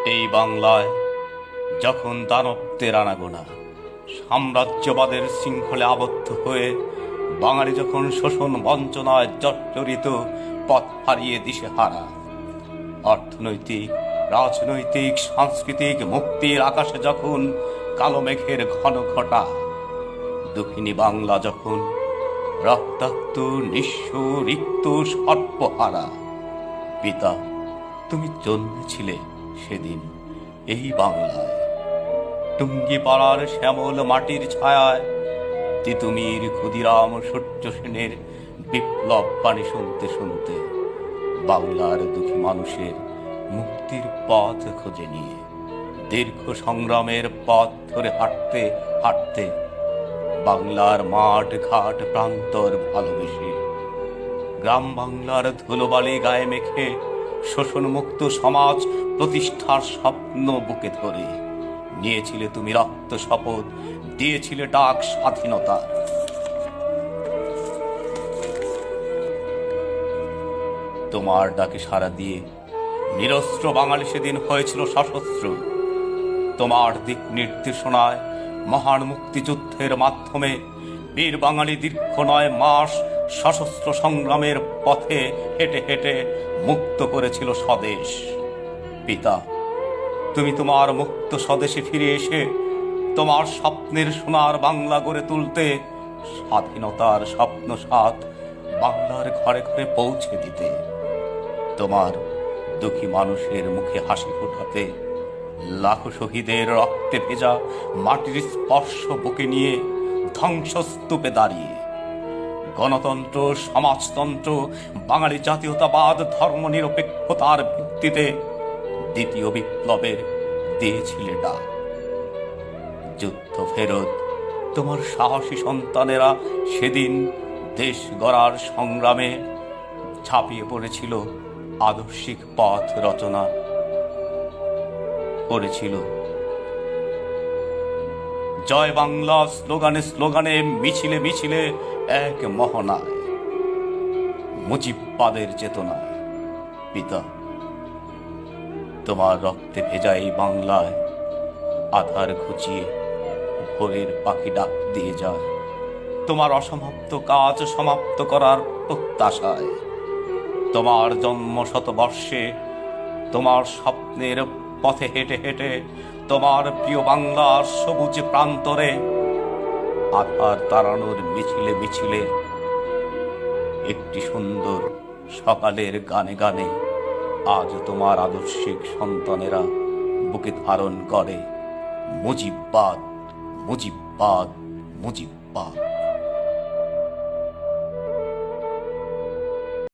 এই বাংলায় যখন দানবদের আনাগোনা, সাম্রাজ্যবাদের শৃঙ্খলে আবদ্ধ হয়ে বাঙালি যখন শোষণ বঞ্চনায় জর্জরিত, পথ হারিয়ে দিশেহারা, অর্থনৈতিক, রাজনৈতিক, সাংস্কৃতিক মুক্তির আকাশে যখন কালো মেঘের ঘন ঘটা, দক্ষিণী বাংলা যখন রক্তাক্ত, নিঃস্ব, রিক্ত, সর্বহারা, পিতা, তুমি জন্মেছিলে সেদিন এই বাংলায়। টুঙ্গিপাড়ার শ্যামল মাটির ছায়ায় তিতুমির ক্ষুদিরাম সূর্য সেনের বিপ্লব বাণী শুনতে শুনতে বাংলার দুঃখী মানুষের মুক্তির পথ খুঁজে নিয়ে দীর্ঘ সংগ্রামের পথ ধরে হাঁটতে হাঁটতে বাংলার মাঠ ঘাট প্রান্তর ভালোবেসে গ্রাম বাংলার ধুলোবালি গায়ে মেখে শোষণমুক্ত সমাজ প্রতিষ্ঠার স্বপ্ন বুকে ধরে নিয়েছিলে তুমি রক্ত শপথ, দিয়েছিলে ডাক স্বাধীনতার। তোমার ডাকে সাড়া দিয়ে নিরস্ত্র বাঙালি সেদিন হয়েছিল সশস্ত্র। তোমার দিক নির্দেশনায় মহান মুক্তিযুদ্ধের মাধ্যমে বীর বাঙালি দীর্ঘ 9 মাস সশস্ত্র সংগ্রামের পথে হেঁটে হেঁটে মুক্ত করেছিল স্বদেশ। পিতা, তুমি তোমার মুক্ত স্বদেশে ফিরে এসে তোমার স্বপ্নের সোনার বাংলা গড়ে তুলতে, স্বাধীনতার স্বপ্ন সাথ বাংলার ঘরে ঘরে পৌঁছে দিতে, তোমার দুঃখী মানুষের মুখে হাসি ফোটাতে, লাখো শহীদের রক্তে ভেজা মাটির স্পর্শ বুকে নিয়ে ধ্বংসস্তূপে দাঁড়িয়ে গণতন্ত্র, সমাজতন্ত্র, বাঙালি জাতীয়তাবাদ, ধর্মনিরপেক্ষতার ভিত্তিতে দ্বিতীয় বিপ্লবের দিয়েছিলে ডাক। যুদ্ধ ফেরত তোমার সাহসী সন্তানেরা সেদিন দেশ গড়ার সংগ্রামে ঝাঁপিয়ে পড়েছিল, আদর্শিক পথ রচনা করেছিল। জয় বাংলা স্লোগানে স্লোগানে, মিছিলে মিছিলে এক মহনায়, মুজিববাদের চেতনায়। পিতা, তোমার রক্তে ভেজা এই বাংলায় আধার ঘুচিয়ে ভোরের পাখি ডাক দিয়ে যায় তোমার অসমাপ্ত কাজ সমাপ্ত করার প্রত্যাশায়। তোমার জন্ম শতবর্ষে তোমার স্বপ্নের পথে হেঁটে হেঁটে তোমার প্রিয় বাংলার সবুজ প্রান্তরে আধার তাড়ানোর মিছিলে মিছিলে একটি সুন্দর সকালের গানে গানে আজ তোমার আদর্শিক সন্তানেরা বুকে ধারণ করে মুজিববাদ, মুজিববাদ, মুজিববাদ।